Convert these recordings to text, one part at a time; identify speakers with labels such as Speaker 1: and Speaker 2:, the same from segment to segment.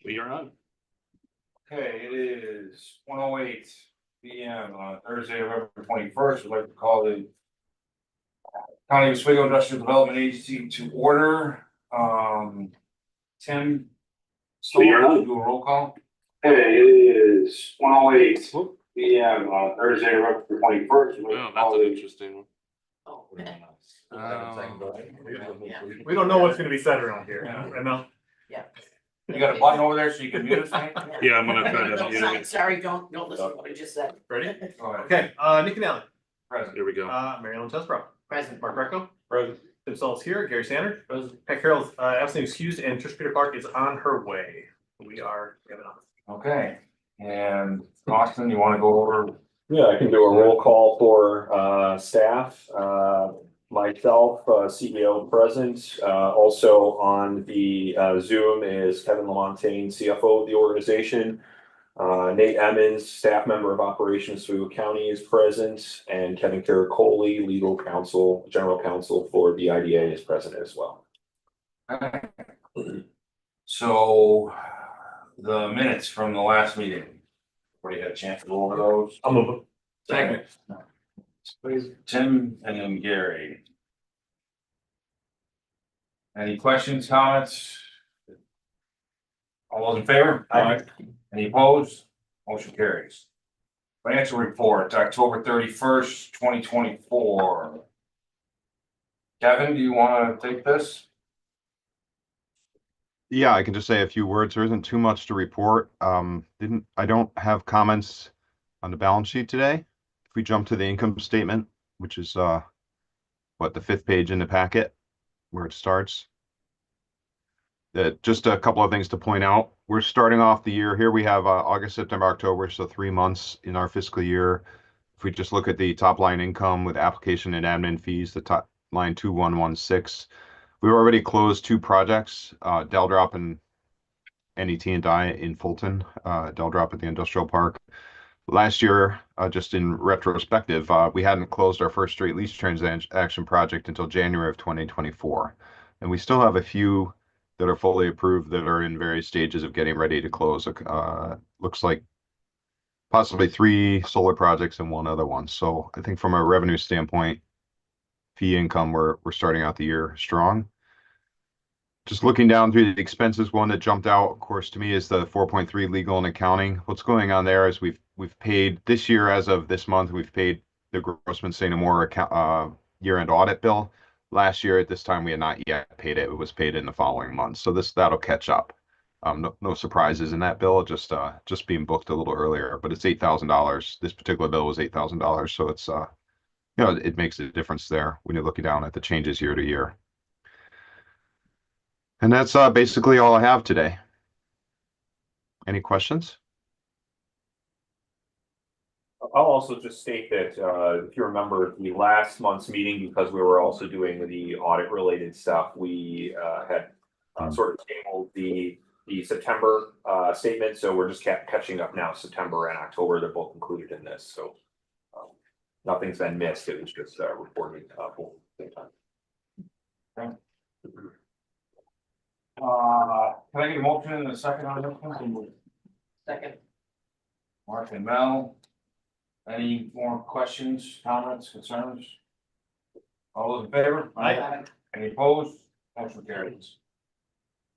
Speaker 1: We are on.
Speaker 2: Okay, it is 1:08 p.m. on Thursday, November 21st. We'd like to call the County of Oswego Industrial Development Agency to order. Tim, so you're on. Do a roll call. Okay, it is 1:08 p.m. on Thursday, November 21st.
Speaker 1: Oh, that's an interesting one.
Speaker 3: Oh, okay.
Speaker 4: We don't know what's gonna be said around here.
Speaker 2: Yeah.
Speaker 4: I know.
Speaker 3: Yeah.
Speaker 2: You got a button over there so you can mute us, Hank?
Speaker 1: Yeah, I'm gonna try to
Speaker 3: Don't
Speaker 1: mute
Speaker 3: sign,
Speaker 1: it.
Speaker 3: sorry, don't listen to what I just said.
Speaker 4: Ready?
Speaker 2: All right.
Speaker 4: Okay, Nick and Allen,
Speaker 2: Present.
Speaker 1: Here we go.
Speaker 4: Mary Ellen Chesbrough,
Speaker 3: Present.
Speaker 4: Mark Greco,
Speaker 2: Present.
Speaker 4: Tim Saul's here, Gary Sander, Pat Carroll's absentee excused, and Trish Peter Clark is on her way. We have it on.
Speaker 2: Okay, and Austin, you want to go over?
Speaker 5: Yeah, I can do a roll call for staff, myself, CEO present. Also on the Zoom is Kevin Lamontagne, CFO of the organization. Nate Emmons, staff member of operations, Oswego County is present, and Kevin Caracoli, legal counsel, general counsel for the IDA is present as well.
Speaker 2: Okay. So the minutes from the last meeting. Everybody had a chance to go over those?
Speaker 4: I'll move them.
Speaker 2: Second. Please, Tim and then Gary. Any questions, comments? All those in favor?
Speaker 4: Aye.
Speaker 2: Any opposed? Motion carries. Financial report, October 31st, 2024. Kevin, do you want to take this?
Speaker 6: Yeah, I can just say a few words. There isn't too much to report. I don't have comments on the balance sheet today. If we jump to the income statement, which is the 5th page in the packet where it starts. Just a couple of things to point out. We're starting off the year here. We have August, September, October, so 3 months in our fiscal year. If we just look at the top line income with application and admin fees, the top line 2116. We've already closed 2 projects, Del Drop and NET and Die in Fulton, Del Drop at the industrial park. Last year, just in retrospective, we hadn't closed our first straight lease transaction project until January of 2024. And we still have a few that are fully approved that are in various stages of getting ready to close. Looks like possibly 3 solar projects and 1 other one. So I think from a revenue standpoint, fee income, we're starting out the year strong. Just looking down through the expenses, one that jumped out, of course, to me is the 4.3 legal and accounting. What's going on there is we've paid this year, as of this month, we've paid the Grossman Say No More year-end audit bill. Last year at this time, we had not yet paid it. It was paid in the following month, so that'll catch up. No surprises in that bill, just being booked a little earlier. But it's $8,000. This particular bill was $8,000, so it's it makes a difference there when you're looking down at the changes year to year. And that's basically all I have today. Any questions?
Speaker 5: I'll also just state that if you remember the last month's meeting, because we were also doing the audit related stuff, we had sort of tabled the September statement. So we're just catching up now. September and October, they're both included in this. So nothing's been missed. It was just reporting both at the same time.
Speaker 2: Okay. Can I get a motion in a second on this one?
Speaker 3: Second.
Speaker 2: Mark and Mel. Any more questions, comments, concerns? All those in favor?
Speaker 4: Aye.
Speaker 2: Any opposed? Motion carries.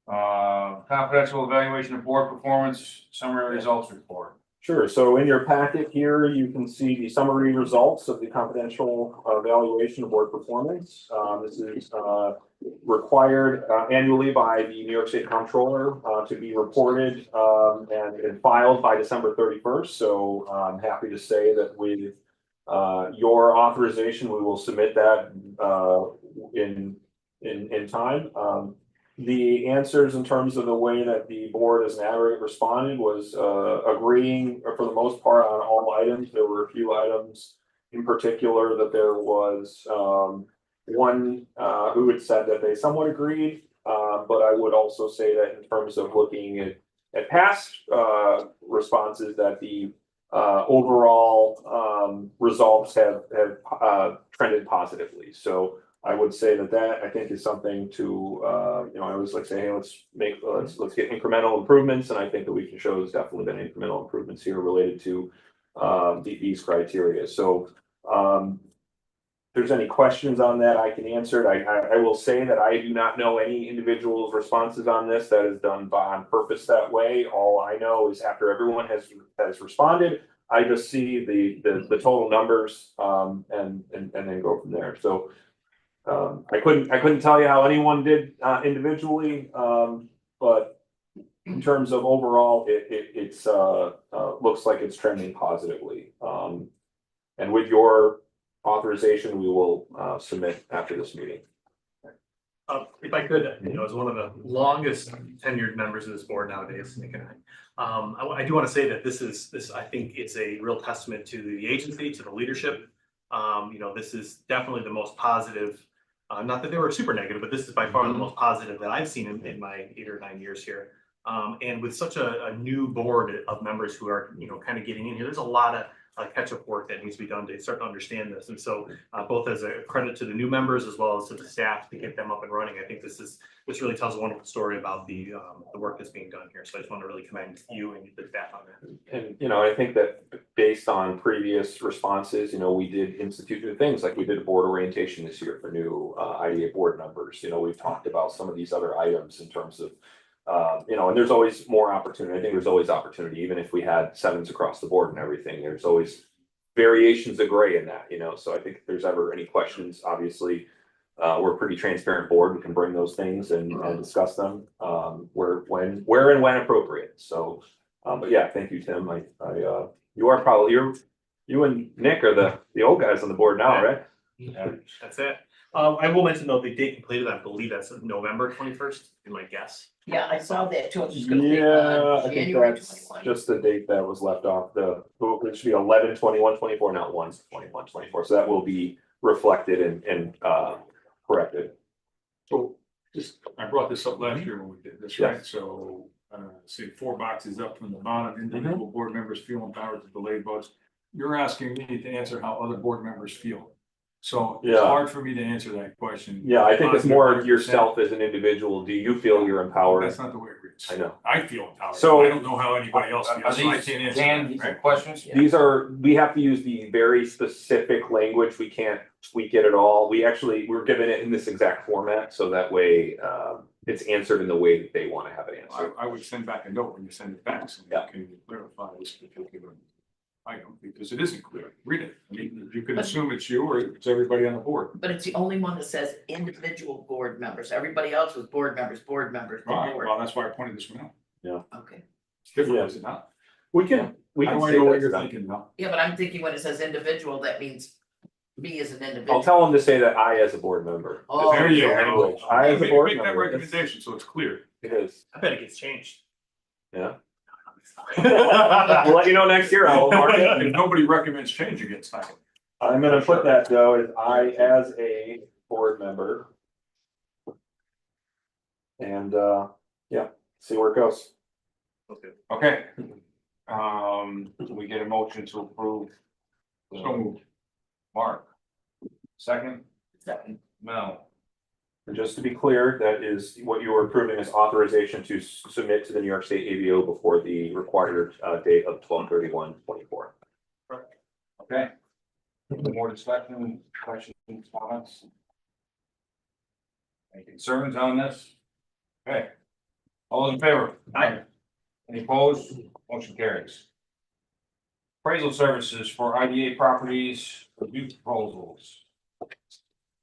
Speaker 2: Confidential evaluation of board performance, summary results report.
Speaker 5: Sure. So in your packet here, you can see the summary results of the confidential evaluation of board performance. This is required annually by the New York State Comptroller to be reported and filed by December 31st. So I'm happy to say that with your authorization, we will submit that in time. The answers in terms of the way that the board as an aggregate responded was agreeing for the most part on all items. There were a few items in particular that there was one who had said that they somewhat agreed, but I would also say that in terms of looking at past responses, that the overall results have trended positively. So I would say that I think is something to, I always like say, hey, let's get incremental improvements, and I think that we can show there's definitely been incremental improvements here related to these criteria. So if there's any questions on that, I can answer it. I will say that I do not know any individual's responses on this that is done on purpose that way. All I know is after everyone has responded, I just see the total numbers and then go from there. So I couldn't tell you how anyone did individually, but in terms of overall, it's looks like it's trending positively. And with your authorization, we will submit after this meeting.
Speaker 4: If I could, as one of the longest tenured members of this board nowadays, Nick and I do want to say that this, I think it's a real testament to the agency, to the leadership. This is definitely the most positive, not that they were super negative, but this is by far the most positive that I've seen in my 8 or 9 years here. And with such a new board of members who are, kind of getting in here, there's a lot of catch-up work that needs to be done to start to understand this. And so both as a credit to the new members as well as to the staff to get them up and running, I think this really tells a wonderful story about the work that's being done here. So I just want to really commend you and the staff on that.
Speaker 5: And I think that based on previous responses, we did institute new things, like we did a board orientation this year for new IDA board members. We've talked about some of these other items in terms of and there's always more opportunity. I think there's always opportunity, even if we had 7s across the board and everything, there's always variations of gray in that, so I think if there's ever any questions, obviously, we're a pretty transparent board. We can bring those things and discuss them, where and when appropriate. So, but yeah, thank you, Tim. You are probably, you and Nick are the old guys on the board now, right?
Speaker 4: Yeah, that's it. I will mention though, the date completed, I believe that's November 21st, in my guess.
Speaker 3: Yeah, I saw that too. I was just gonna say,
Speaker 5: Yeah, I think
Speaker 3: January
Speaker 5: that's
Speaker 3: 21.
Speaker 5: just the date that was left off. It should be 11/21/24, not 1/21/24. So that will be reflected and corrected.
Speaker 7: So I brought this up last year when we did this, right? So say 4 boxes up from the bottom, individual board members feel empowered to delay votes. You're asking me to answer how other board members feel. So it's hard for me to answer that question.
Speaker 5: Yeah, I think it's more of
Speaker 7: 100%.
Speaker 5: yourself as an individual. Do you feel you're empowered?
Speaker 7: That's not the way it reads.
Speaker 5: I know.
Speaker 7: I feel empowered.
Speaker 5: So-
Speaker 7: I don't know how anybody else
Speaker 2: Are
Speaker 7: feels, so I
Speaker 2: these
Speaker 7: can't answer
Speaker 2: canned
Speaker 7: that, right?
Speaker 2: questions?
Speaker 3: Yeah.
Speaker 5: We have to use the very specific language. We can't tweak it at all. We're given it in this exact format, so that way it's answered in the way that they want to have it answered.
Speaker 7: I would send back a note when you send it back, so
Speaker 5: Yeah.
Speaker 7: you can clarify this particular item, because it isn't clear. Read it. I mean, you can assume it's you or it's everybody on the board.
Speaker 3: But it's the only one that says individual board members. Everybody else was board members, the
Speaker 7: All right,
Speaker 3: board.
Speaker 7: well, that's why I pointed this one out.
Speaker 3: Okay.
Speaker 7: It's different,
Speaker 5: Yeah.
Speaker 7: is it not?
Speaker 5: We can
Speaker 7: How do I
Speaker 5: say
Speaker 7: know what
Speaker 5: that's
Speaker 7: you're
Speaker 5: done.
Speaker 7: thinking now?
Speaker 3: Yeah, but I'm thinking when it says individual, that means me as an individual.
Speaker 5: I'll tell them to say that I as a board member.
Speaker 3: Oh,
Speaker 7: There you
Speaker 3: okay.
Speaker 7: go.
Speaker 5: I as a board
Speaker 7: Make that
Speaker 5: member.
Speaker 7: recommendation, so it's clear.
Speaker 5: It is.
Speaker 4: I bet it gets changed.
Speaker 5: Yeah. We'll let you know next year. I'll mark it.
Speaker 7: If nobody recommends changing it, it's fine.
Speaker 5: I'm gonna put that though, as I as a board member. And see where it goes.
Speaker 2: Okay. We get a motion to approve.
Speaker 7: So moved.
Speaker 2: Mark. Second,
Speaker 3: Second.
Speaker 2: Mel.
Speaker 5: And just to be clear, that is what you are approving is authorization to submit to the New York State ABO before the required date of 12/31/24.
Speaker 2: Okay. More discussion, questions, comments? Any concerns on this? Okay. All in favor?
Speaker 4: Aye.
Speaker 2: Any opposed? Motion carries. Appraisal services for IDA properties, review proposals.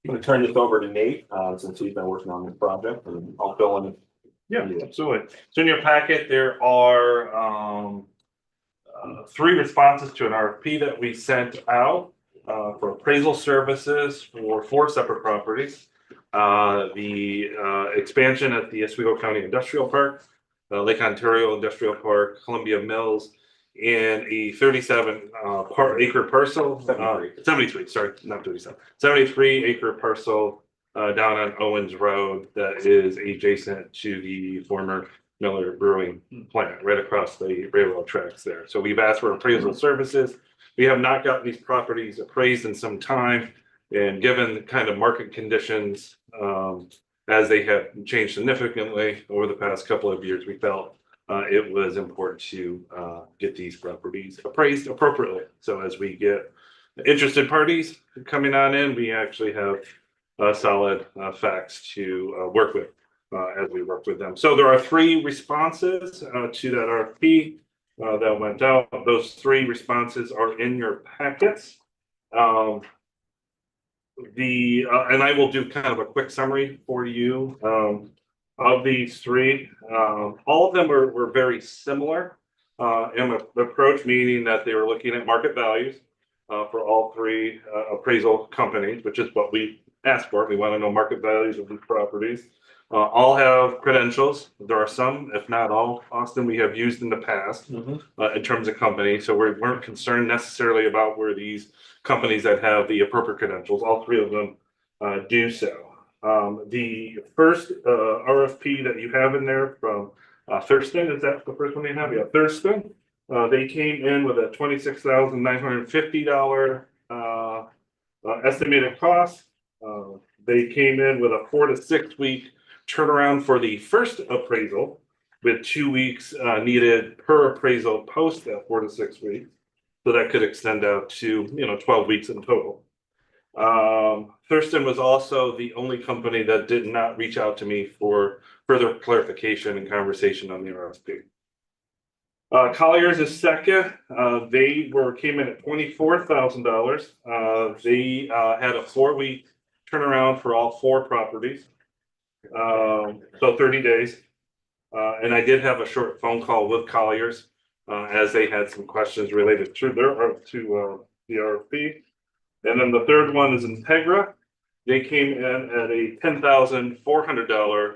Speaker 5: I'm gonna turn this over to Nate, since he's been working on this project, and I'll fill in.
Speaker 1: Yeah, absolutely. So in your packet, there are 3 responses to an RFP that we sent out for appraisal services for 4 separate properties. The expansion at the Oswego County Industrial Park, Lake Ontario Industrial Park, Columbia Mills, and a 37 acre parcel, 73, sorry, not 37, 73 acre parcel down on Owens Road that is adjacent to the former Miller Brewing plant, right across the railroad tracks there. So we've asked for appraisal services. We have not gotten these properties appraised in some time. And given the kind of market conditions, as they have changed significantly over the past couple of years, we felt it was important to get these properties appraised appropriately. So as we get interested parties coming on in, we actually have solid facts to work with as we work with them. So there are 3 responses to that RFP that went out. Those 3 responses are in your packets. And I will do kind of a quick summary for you of these 3. All of them were very similar in the approach, meaning that they were looking at market values for all 3 appraisal companies, which is what we asked for. We want to know market values of these properties. All have credentials. There are some, if not all, Austin, we have used in the past in terms of companies. So we weren't concerned necessarily about where these companies that have the appropriate credentials, all 3 of them do so. The first RFP that you have in there from Thurston, is that the first one you have? Yeah, Thurston. They came in with a $26,950 estimated cost. They came in with a 4 to 6 week turnaround for the first appraisal, with 2 weeks needed per appraisal post that 4 to 6 weeks. So that could extend out to 12 weeks in total. Thurston was also the only company that did not reach out to me for further clarification and conversation on the RFP. Colliers is second. They came in at $24,000. They had a 4-week turnaround for all 4 properties. So 30 days. And I did have a short phone call with Colliers as they had some questions related to the RFP. And then the third one is Integra. They came in at a $10,400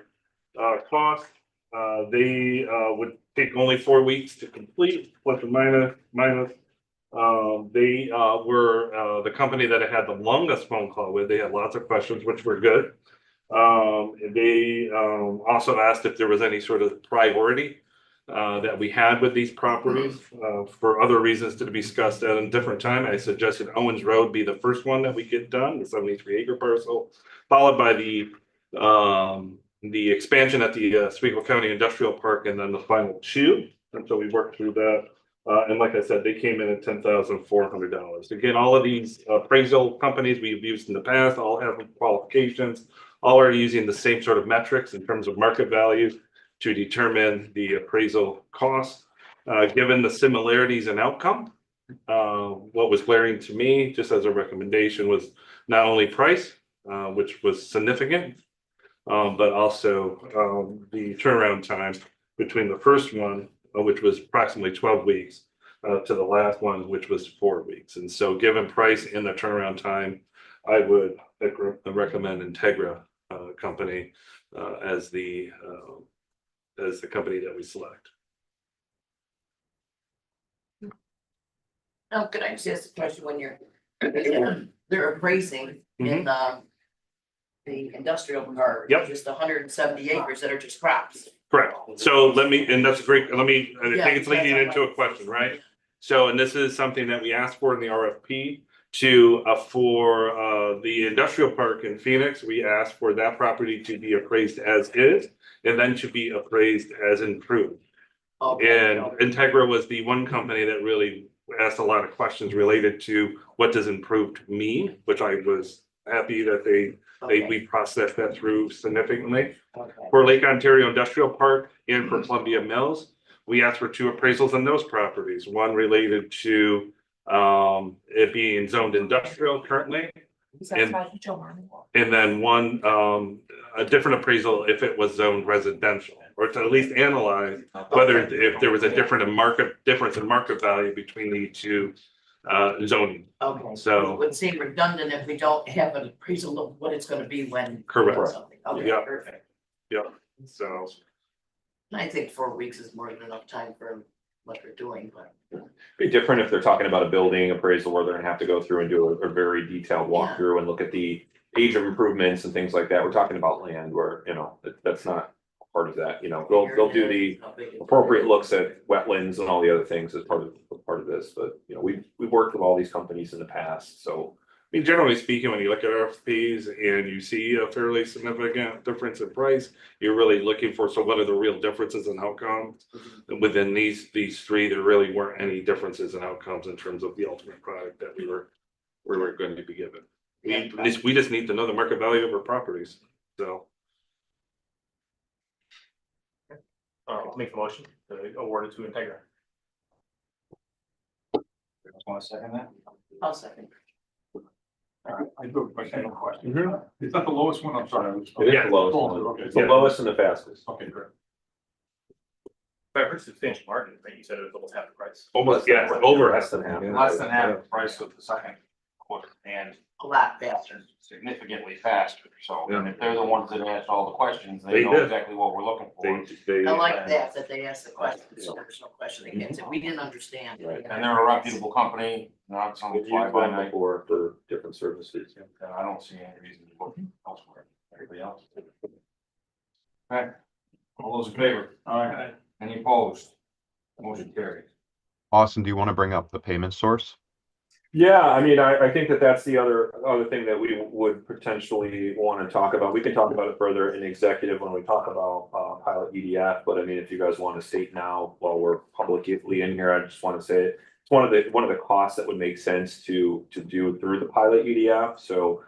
Speaker 1: cost. They would take only 4 weeks to complete, plus or minus. They were the company that I had the longest phone call with. They had lots of questions, which were good. They also asked if there was any sort of priority that we had with these properties for other reasons to be discussed at a different time. I suggested Owens Road be the first one that we get done, the 73-acre parcel, followed by the expansion at the Oswego County Industrial Park, and then the final 2. And so we worked through that. And like I said, they came in at $10,400. Again, all of these appraisal companies we've used in the past all have qualifications. All are using the same sort of metrics in terms of market value to determine the appraisal cost. Given the similarities in outcome, what was glaring to me, just as a recommendation, was not only price, which was significant, but also the turnaround time between the first one, which was approximately 12 weeks, to the last one, which was 4 weeks. And so given price and the turnaround time, I would recommend Integra company as the company that we select.
Speaker 3: Oh, could I just ask a question? When they're appraising in the industrial park,
Speaker 1: Yep.
Speaker 3: just 170 acres that are just crops.
Speaker 1: Correct. So I think it's leading into a question, right? So, and this is something that we asked for in the RFP for the industrial park in Phoenix. We asked for that property to be appraised as is, and then to be appraised as improved.
Speaker 3: Okay.
Speaker 1: And Integra was the one company that really asked a lot of questions related to what does improved mean, which I was happy that we processed that through significantly.
Speaker 3: Okay.
Speaker 1: For Lake Ontario Industrial Park and for Columbia Mills, we asked for 2 appraisals on those properties. One related to it being zoned industrial currently, and then one a different appraisal if it was zoned residential, or to at least analyze whether if there was a difference in market value between the 2 zoning.
Speaker 3: Okay.
Speaker 1: So
Speaker 3: it would seem redundant if we don't have an appraisal of what it's gonna be when.
Speaker 1: Correct.
Speaker 3: Something. Okay,
Speaker 1: Yeah.
Speaker 3: perfect.
Speaker 1: Yeah. So
Speaker 3: I think 4 weeks is more than enough time for what they're doing, but.
Speaker 8: Be different if they're talking about a building appraisal where they're gonna have to go through and do a very detailed walkthrough and look at the age of improvements and things like that. We're talking about land where, that's not part of that, they'll do the appropriate looks at wetlands and all the other things as part of this, but we've worked with all these companies in the past, so
Speaker 1: I mean, generally speaking, when you look at RFPs and you see a fairly significant difference in price, you're really looking for, so what are the real differences in outcomes? And within these three, there really weren't any differences in outcomes in terms of the ultimate product that we were going to be given. We just need to know the market value of our properties, so.
Speaker 4: I'll make the motion to award it to Integra.
Speaker 2: Want to second that?
Speaker 3: I'll second.
Speaker 7: All right, I do have a question.
Speaker 8: Mhm.
Speaker 7: Is that the lowest one? I'm sorry.
Speaker 8: It is the lowest one.
Speaker 7: Okay,
Speaker 8: It's the lowest and the fastest.
Speaker 7: okay, great.
Speaker 4: By a pretty substantial margin, right? You said it was almost half the price.
Speaker 1: Almost, yeah, over.
Speaker 8: Less than half.
Speaker 2: Less than half the price of the second quarter and
Speaker 3: A lot faster.
Speaker 2: significantly faster. So, and
Speaker 1: Yeah.
Speaker 2: if they're the ones that asked all the questions,
Speaker 1: They
Speaker 2: they know
Speaker 1: did.
Speaker 2: exactly what we're looking for.
Speaker 1: They,
Speaker 3: I like that they asked the question, so there's no question against it. We didn't understand.
Speaker 8: Right.
Speaker 2: And they're a reputable company, not some
Speaker 8: We've
Speaker 2: fly
Speaker 8: used
Speaker 2: by
Speaker 8: them
Speaker 2: night.
Speaker 8: before for different services.
Speaker 2: And I don't see any reason to look elsewhere. Everybody else. Okay, all those in favor?
Speaker 7: All right.
Speaker 2: Any opposed? Motion carried.
Speaker 6: Austin, do you want to bring up the payment source?
Speaker 5: Yeah, I mean, I think that that's the other thing that we would potentially want to talk about. We can talk about it further in executive when we talk about pilot EDF, but I mean, if you guys want to state now while we're publicly in here, I just want to say it's one of the costs that would make sense to do through the pilot EDF. So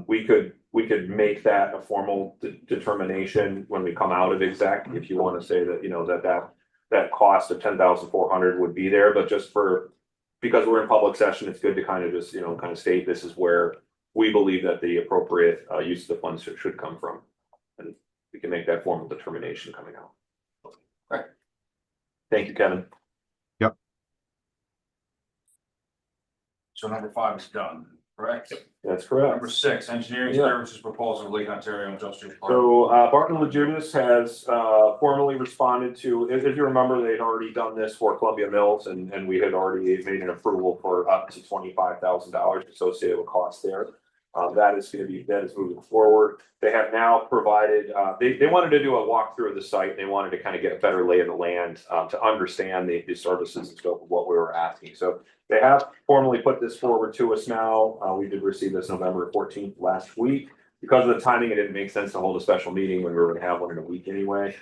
Speaker 5: we could make that a formal determination when we come out of exec, if you want to say that, you know, that cost of 10,400 would be there, but just because we're in public session, it's good to kind of just, you know, kind of state this is where we believe that the appropriate use of the funds should come from. And we can make that formal determination coming out.
Speaker 2: Right.
Speaker 5: Thank you, Kevin.
Speaker 2: So number 5 is done, correct?
Speaker 5: That's correct.
Speaker 2: Number 6, engineering
Speaker 5: Yeah.
Speaker 2: services proposal of Lake Ontario Industrial Park.
Speaker 5: So Barton Legibus has formally responded to, if you remember, they'd already done this for Columbia Mills and we had already made an approval for up to $25,000 associated with costs there. That is moving forward. They have now provided, they wanted to do a walkthrough of the site. They wanted to kind of get a better lay of the land to understand the services and scope of what we were asking. So they have formally put this forward to us now. We did receive this November 14th last week. Because of the timing, it didn't make sense to hold a special meeting when we were gonna have one in a week anyway.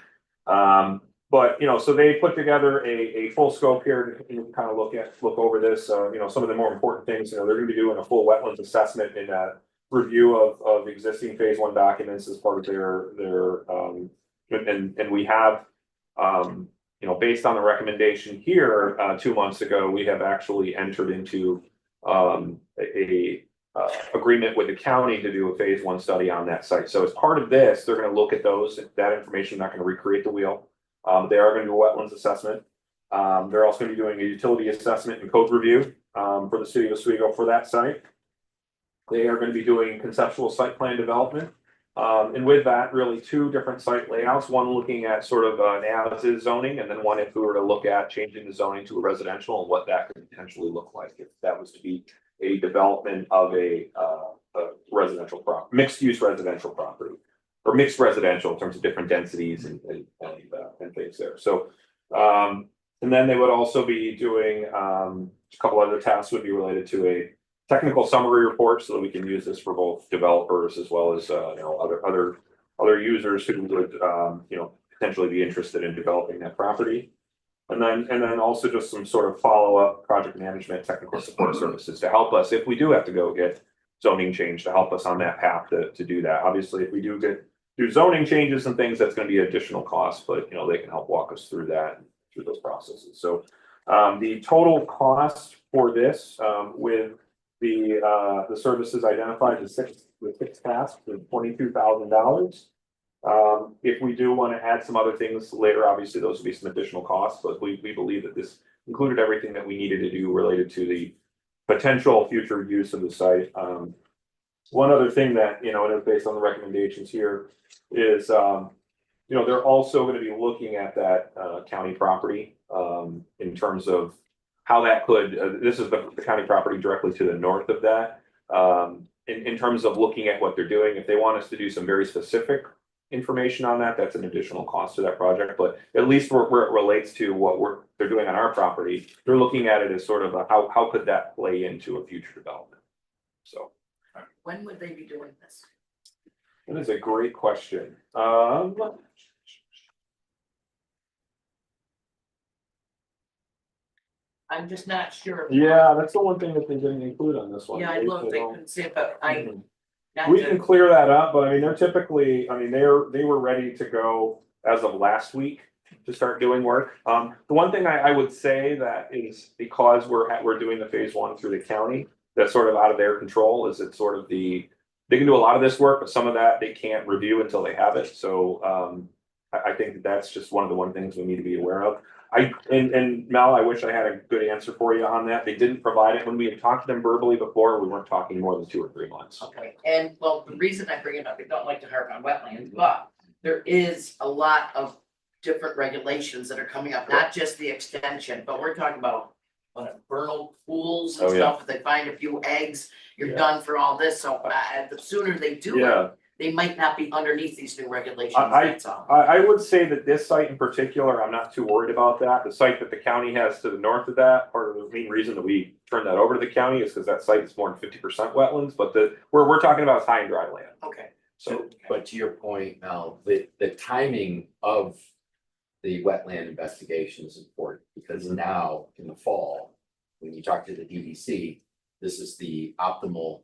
Speaker 5: But, you know, so they put together a full scope here to kind of look over this, you know, some of the more important things, you know, they're gonna be doing a full wetlands assessment and review of existing phase 1 documents as part of their and we have, you know, based on the recommendation here, 2 months ago, we have actually entered into agreement with the county to do a phase 1 study on that site. So as part of this, they're gonna look at that information, not gonna recreate the wheel. They are gonna do a wetlands assessment. They're also gonna be doing a utility assessment and code review for the city of Oswego for that site. They are gonna be doing conceptual site plan development. And with that, really 2 different site layouts, one looking at sort of an as-is zoning, and then one if we were to look at changing the zoning to a residential and what that could potentially look like if that was to be a development of a residential mixed use residential property. Or mixed residential in terms of different densities and things there. So, and then they would also be doing, a couple other tasks would be related to a technical summary report so that we can use this for both developers as well as, you know, other users who would, you know, potentially be interested in developing that property. And then also just some sort of follow-up project management, technical support services to help us if we do have to go get zoning change to help us on that path to do that. Obviously, if we do zoning changes and things, that's going to be additional costs, but you know, they can help walk us through that, through those processes. So the total cost for this with the services identified with 6 tasks is $22,000. If we do want to add some other things later, obviously those would be some additional costs, but we believe that this included everything that we needed to do related to the potential future use of the site. One other thing that, you know, and based on the recommendations here is, you know, they're also going to be looking at that county property in terms of how that could, this is the county property directly to the north of that. In terms of looking at what they're doing, if they want us to do some very specific information on that, that's an additional cost to that project, but at least where it relates to what they're doing on our property, they're looking at it as sort of how could that play into a future development.
Speaker 8: so.
Speaker 3: When would they be doing this?
Speaker 5: That is a great question.
Speaker 3: I'm just not sure.
Speaker 5: Yeah, that's the one thing that they didn't include on this one.
Speaker 3: Yeah, I looked, I
Speaker 5: don't-
Speaker 3: couldn't see it, but I.
Speaker 5: Mhm.
Speaker 3: not
Speaker 5: We
Speaker 3: to-
Speaker 5: can clear that up, but I mean, they're typically, I mean, they were ready to go as of last week to start doing work. The one thing I would say that is because we're doing the phase one through the county, that's sort of out of their control, is it's sort of they can do a lot of this work, but some of that they can't review until they have it, so, I think that's just one of the things we need to be aware of. And Mel, I wish I had a good answer for you on that. They didn't provide it when we had talked to them verbally before. We weren't talking more than 2 or 3 months.
Speaker 3: Okay, and well, the reason I bring it up, I don't like to harp on wetlands, but there is a lot of different regulations that are coming up, not just the extension, but we're talking about vernal pools and
Speaker 5: Oh, yeah.
Speaker 3: stuff. If they find a few eggs, you're
Speaker 5: Yeah.
Speaker 3: done for all this, so the sooner they do it,
Speaker 5: Yeah,
Speaker 3: they might not be underneath these new regulations,
Speaker 5: I-
Speaker 3: that's all.
Speaker 5: I would say that this site in particular, I'm not too worried about that. The site that the county has to the north of that, part of the main reason that we turned that over to the county is because that site is more than 50% wetlands, but we're talking about high and dry land.
Speaker 3: Okay,
Speaker 5: So,
Speaker 9: But to your point, Mel, the timing of the wetland investigation is important because now in the fall, when you talk to the DEC, this is the optimal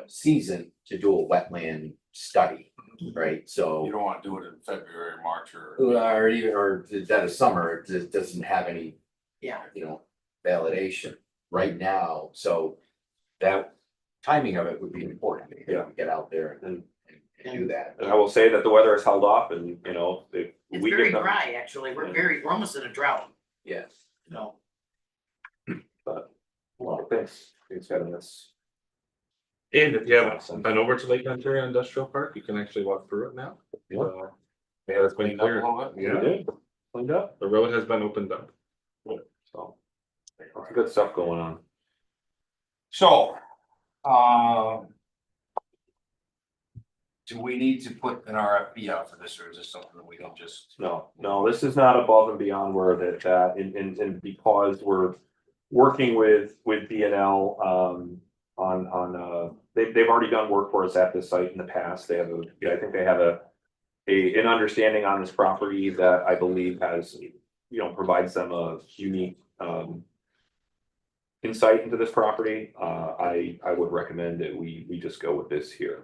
Speaker 9: season to do a wetland study, right?
Speaker 2: You
Speaker 9: So,
Speaker 2: don't wanna do it in February, March, or.
Speaker 9: or the dead of summer, it doesn't have any,
Speaker 3: yeah,
Speaker 9: validation right now. So that timing of it would be important.
Speaker 5: Yeah.
Speaker 9: Get out there and do that.
Speaker 5: and I will say that the weather has held off and, if
Speaker 3: it's
Speaker 5: we
Speaker 3: very
Speaker 5: get them.
Speaker 3: dry, actually, we're almost in a drought,
Speaker 9: Yes.
Speaker 3: no.
Speaker 5: Well, thanks for having this.
Speaker 1: And if you haven't been over to Lake Ontario Industrial Park, you can actually walk through it now.
Speaker 5: Yeah.
Speaker 1: Yeah, it's been
Speaker 2: Cleaned up a
Speaker 1: cleared.
Speaker 2: little bit?
Speaker 5: We
Speaker 1: Yeah,
Speaker 5: did, cleaned up,
Speaker 1: the road has been opened up.
Speaker 5: so. Lots of good stuff going on.
Speaker 2: So, do we need to put an RFP out for this, or is this something that we can just?
Speaker 5: No, this is not above and beyond where that, and because we're working with BNL, they've already done work for us at this site in the past. I think they have an understanding on this property that I believe has, provides them a unique, insight into this property. I would recommend that we just go with this here.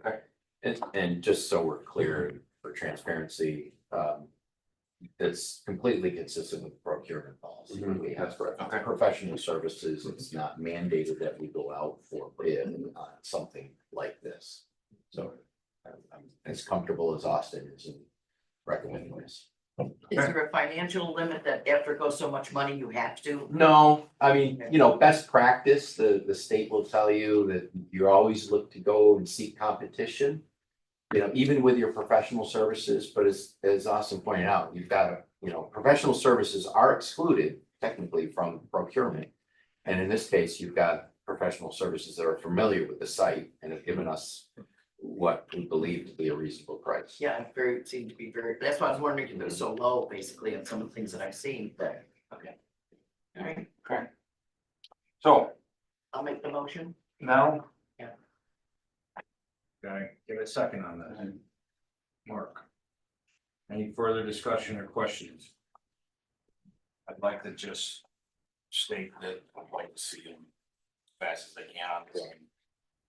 Speaker 9: And just so we're clear for transparency, it's completely consistent with procurement policy.
Speaker 5: Mhm,
Speaker 9: We
Speaker 5: that's
Speaker 9: have
Speaker 5: correct.
Speaker 2: Okay.
Speaker 9: professional services. It's not mandated that we go out for bid on something like this. So I'm as comfortable as Austin is in recommending this.
Speaker 3: Is there a financial limit that after it goes so much money, you have to?
Speaker 9: No, I mean, best practice, the state will tell you that you always look to go and seek competition. Even with your professional services, but as Austin pointed out, you've got professional services are excluded technically from procurement. And in this case, you've got professional services that are familiar with the site and have given us what we believe to be a reasonable price.
Speaker 3: Yeah, it seemed to be very, that's why I was wondering if it was so low, basically, on some of the things that I've seen, but, okay. All right,
Speaker 2: Okay. So,
Speaker 3: I'll make the motion.
Speaker 2: now.
Speaker 3: Yeah.
Speaker 2: Okay, give it a second on that. Mark. Any further discussion or questions? I'd like to just state that I'd like to see them as fast as they can.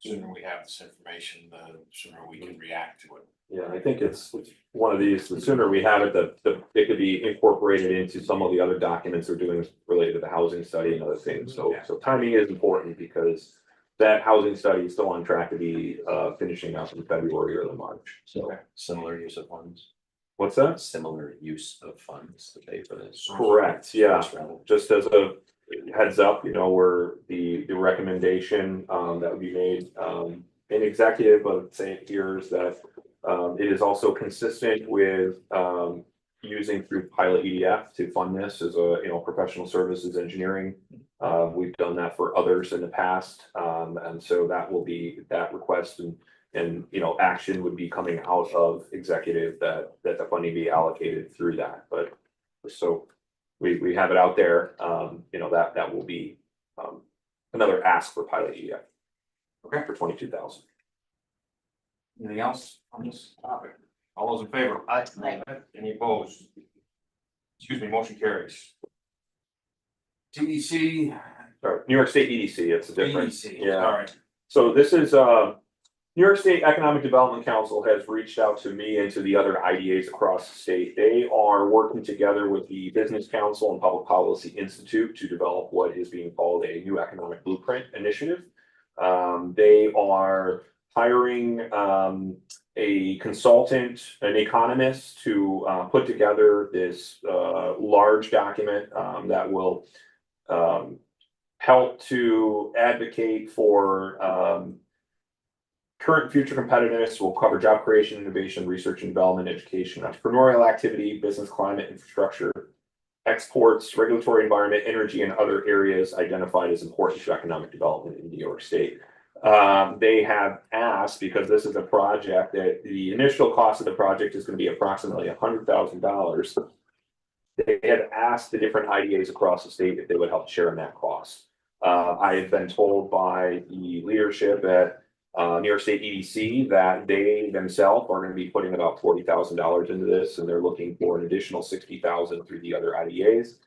Speaker 2: Sooner we have this information, the sooner we can react to it.
Speaker 5: Yeah, I think it's one of these, the sooner we have it, it could be incorporated into some of the other documents we're doing related to the housing study and other things. So timing is important because that housing study is still on track to be finishing up in February, early March. So
Speaker 9: Similar use of funds,
Speaker 5: what's that?
Speaker 9: similar use of funds to pay for this.
Speaker 5: Correct, yeah.
Speaker 9: First round.
Speaker 5: Just as a heads up, where the recommendation that would be made in executive, but saying here is that it is also consistent with using through pilot EDF to fund this as a professional services engineering. We've done that for others in the past, and so that will be that request and action would be coming out of executive that the funding be allocated through that. But so we have it out there, that will be another ask for pilot EDF.
Speaker 8: Okay, for 22,000.
Speaker 2: Anything else on this topic? All those in favor?
Speaker 3: Aye.
Speaker 2: Any opposed? Excuse me, motion carries. TDC,
Speaker 8: Sorry, New York State EDC, it's a different.
Speaker 2: TDC,
Speaker 8: Yeah.
Speaker 2: sorry.
Speaker 8: So this is, New York State Economic Development Council has reached out to me and to the other IDAs across the state. They are working together with the Business Council and Public Policy Institute to develop what is being called a new economic blueprint initiative. They are hiring a consultant, an economist to put together this large document that will help to advocate for current and future competitiveness. Will cover job creation, innovation, research and development, education, entrepreneurial activity, business climate, infrastructure, exports, regulatory environment, energy, and other areas identified as important to economic development in New York State. They have asked, because this is a project that the initial cost of the project is going to be approximately $100,000. They have asked the different IDAs across the state if they would help share in that cost. I have been told by the leadership at New York State EDC that they themselves are going to be putting about $40,000 into this, and they're looking for an additional $60,000 through the other IDAs.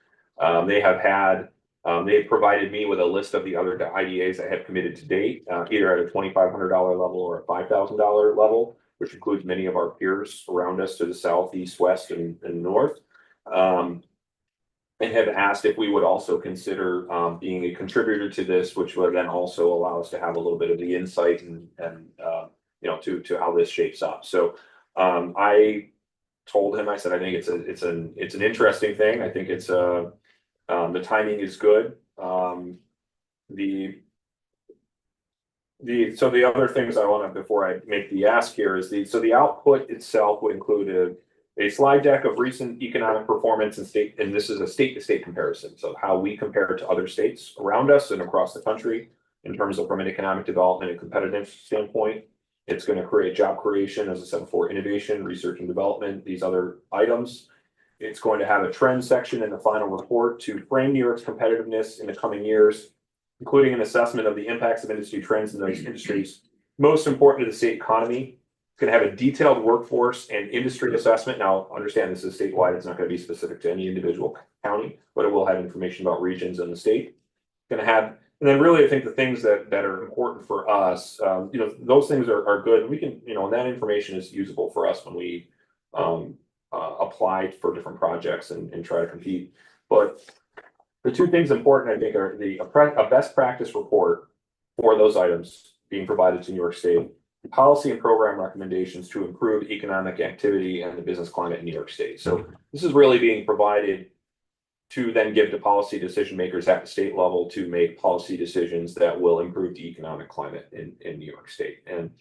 Speaker 8: They've provided me with a list of the other IDAs that have committed to date, either at a $2,500 level or a $5,000 level, which includes many of our peers around us to the south, east, west, and north. And have asked if we would also consider being a contributor to this, which would then also allow us to have a little bit of the insight and to how this shapes up. So I told him, I said, I think it's an interesting thing. I think it's the timing is good. So the other things I want to, before I make the ask here, is the output itself would include a slide deck of recent economic performance and this is a state-to-state comparison. So how we compare to other states around us and across the country in terms of from an economic development and competitive standpoint. It's going to create job creation, as I said before, innovation, research and development, these other items. It's going to have a trend section in the final report to frame New York's competitiveness in the coming years, including an assessment of the impacts of industry trends in those industries most important to the state economy. It's going to have a detailed workforce and industry assessment. Now, understand this is statewide. It's not going to be specific to any individual county, but it will have information about regions in the state. It's going to have, and then really, I think the things that are important for us, those things are good. We can, and that information is usable for us when we apply for different projects and try to compete. But the two things important, I think, are a best practice report for those items being provided to New York State, policy and program recommendations to improve economic activity and the business climate in New York State. So this is really being provided to then give to policy decision makers at the state level to make policy decisions that will improve the economic climate in New York State. And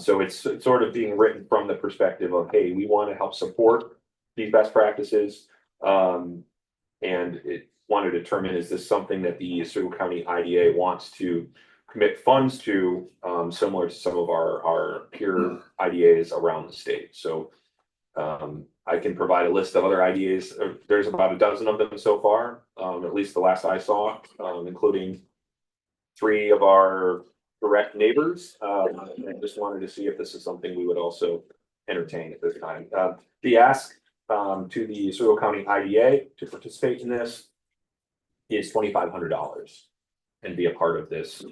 Speaker 8: so it's sort of being written from the perspective of, hey, we want to help support these best practices. And it want to determine, is this something that the Oswego County IDA wants to commit funds to, similar to some of our peer IDAs around the state. So I can provide a list of other IDAs. There's about a dozen of them so far, at least the last I saw, including 3 of our direct neighbors. I just wanted to see if this is something we would also entertain at this time. The ask to the Oswego County IDA to participate in this is $2,500 and be a part of this,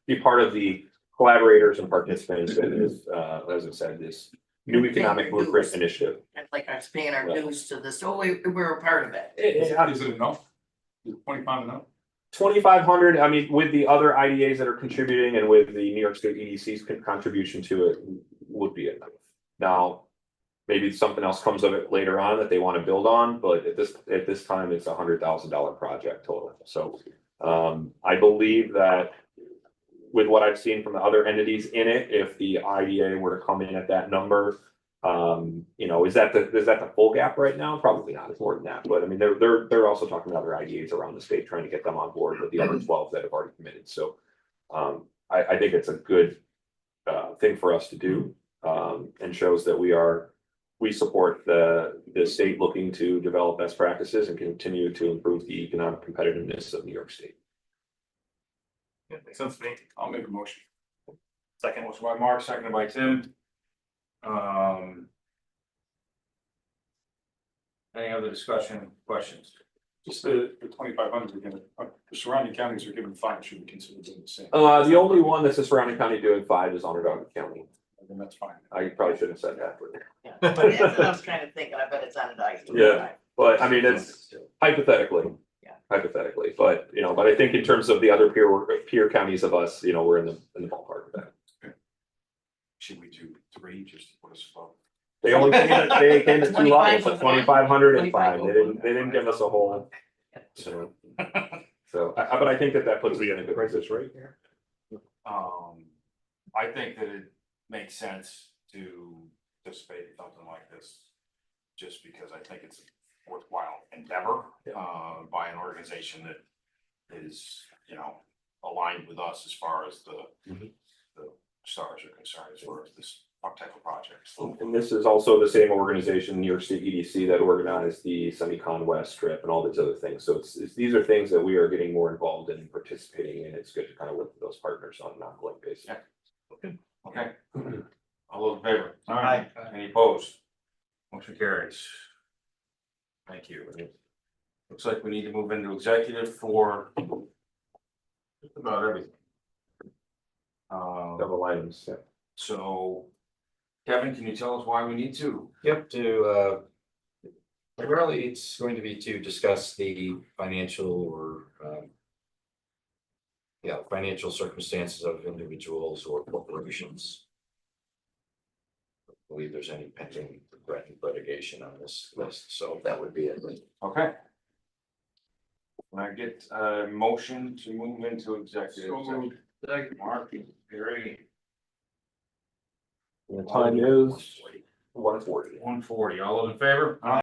Speaker 8: be part of the collaborators and participants in this, as I said, this new economic blueprint initiative.
Speaker 3: And like I'm paying our dues to this, so we're a part of it.
Speaker 7: Is it enough? Is 25 enough?
Speaker 8: 2,500, I mean, with the other IDAs that are contributing and with the New York State EDC's contribution to it would be enough. Now, maybe something else comes of it later on that they want to build on, but at this time, it's a $100,000 project total. So I believe that with what I've seen from the other entities in it, if the IDA were to come in at that number, is that the full gap right now? Probably not. It's more than that. But I mean, they're also talking to other IDAs around the state, trying to get them on board with the other 12 that have already committed. So I think it's a good thing for us to do, and shows that we support the state looking to develop best practices and continue to improve the economic competitiveness of New York State.
Speaker 4: Yeah, makes sense to me.
Speaker 7: I'll make a motion.
Speaker 4: Second.
Speaker 2: Motion by Mark, seconded by Tim. Any other discussion, questions?
Speaker 7: Just the 2,500, we're gonna, the surrounding counties are giving 5, should we consider doing the same?
Speaker 8: The only one that's a surrounding county doing 5 is Onondaga County.
Speaker 7: Then that's fine.
Speaker 8: I probably shouldn't have said that, but.
Speaker 3: Yeah, that's what I was kind of thinking, I bet it's on a dice.
Speaker 8: Yeah. But I mean, it's hypothetically.
Speaker 3: Yeah.
Speaker 8: Hypothetically, but but I think in terms of the other peer counties of us, we're in the ballpark of that.
Speaker 2: Should we do 3 just to put us above?
Speaker 8: They only came at 2 levels,
Speaker 3: 25
Speaker 8: 2,500 and 5.
Speaker 3: 25.
Speaker 8: They didn't give us a whole. So, but I think that puts us in a good position right here.
Speaker 2: I think that it makes sense to participate in something like this. Just because I think it's a worthwhile endeavor, by an organization that is, aligned with us as far as the stars are concerned, as far as this type of projects.
Speaker 8: And this is also the same organization, New York State EDC, that organized the Semicon West trip and all these other things. So these are things that we are getting more involved in and participating in. It's good to kind of work with those partners on an ongoing basis.
Speaker 2: Yeah. Okay. All those in favor? All right. Any opposed? Motion carries. Thank you. Looks like we need to move into executive for just about everything.
Speaker 8: Several items, yeah.
Speaker 2: So Kevin, can you tell us why we need to?
Speaker 10: Yep, primarily it's going to be to discuss the financial or financial circumstances of individuals or corporations. I believe there's any pending litigation on this list, so that would be it.
Speaker 2: Okay. Can I get a motion to move into executive?
Speaker 7: So moved.
Speaker 2: Mark, Gary,
Speaker 8: The time is 1:40.
Speaker 2: 1:40. All those in favor?